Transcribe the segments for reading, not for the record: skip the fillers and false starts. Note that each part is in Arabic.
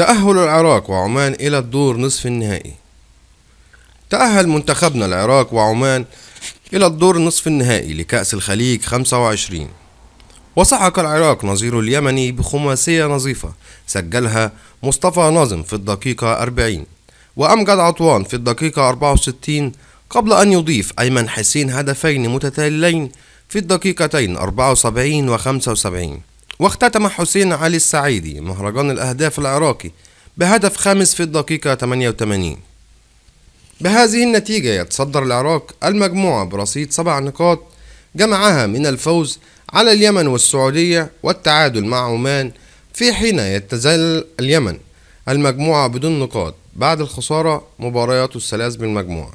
تأهل العراق وعمان إلى الدور نصف النهائي. تأهل منتخبنا العراق وعمان إلى الدور نصف النهائي لكأس الخليج 25، وسحق العراق نظيره اليمني بخماسية نظيفة سجلها مصطفى ناظم في الدقيقة 40 وأمجد عطوان في الدقيقة 64، قبل أن يضيف أيمن حسين هدفين متتاليين في الدقيقتين 74 و 75. واختتم حسين علي السعيدي مهرجان الأهداف العراقي بهدف خامس في الدقيقة 88. بهذه النتيجة يتصدر العراق المجموعة برصيد 7 نقاط جمعها من الفوز على اليمن والسعودية والتعادل مع عمان، في حين يتزل اليمن المجموعة بدون نقاط بعد الخسارة مباريات الثلاث بالمجموعة.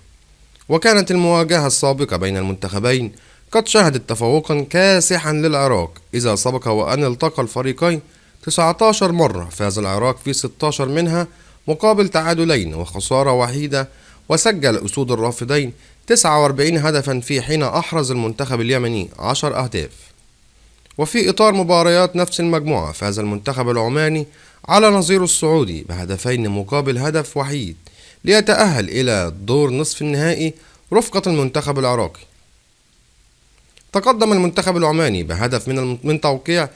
وكانت المواجهة السابقة بين المنتخبين قد شهدت تفوقا كاسحا للعراق، إذا سبق وأن التقى الفريقين 19 مرة فاز العراق في 16 منها مقابل تعادلين وخسارة وحيدة، وسجل أسود الرافدين 49 هدفا في حين أحرز المنتخب اليمني 10 أهداف. وفي إطار مباريات نفس المجموعة فاز المنتخب العماني على نظيره السعودي بهدفين مقابل هدف وحيد ليتأهل إلى دور نصف النهائي رفقة المنتخب العراقي. تقدم المنتخب العماني بهدف من توقيع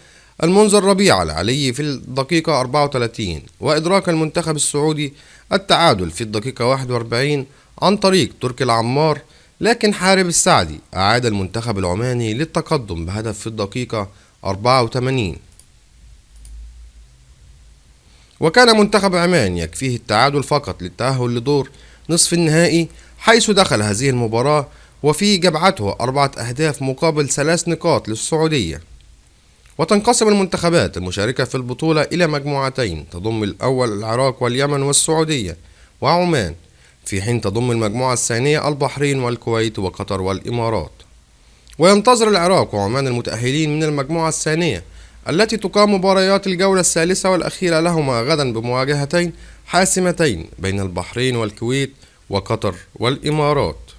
المنذر ربيع العلي في الدقيقة 34، وإدراك المنتخب السعودي التعادل في الدقيقة 41 عن طريق تركي العمار، لكن حارب السعدي أعاد المنتخب العماني للتقدم بهدف في الدقيقة 84. وكان منتخب عمان يكفيه التعادل فقط للتأهل لدور نصف النهائي، حيث دخل هذه المباراة وفي جبعته 4 أهداف مقابل 3 نقاط للسعودية. وتنقسم المنتخبات المشاركة في البطولة إلى مجموعتين تضم الأول العراق واليمن والسعودية وعمان، في حين تضم المجموعة الثانية البحرين والكويت وقطر والإمارات. وينتظر العراق وعمان المتأهلين من المجموعة الثانية التي تقام مباريات الجولة الثالثة والأخيرة لهما غدا بمواجهتين حاسمتين بين البحرين والكويت وقطر والإمارات.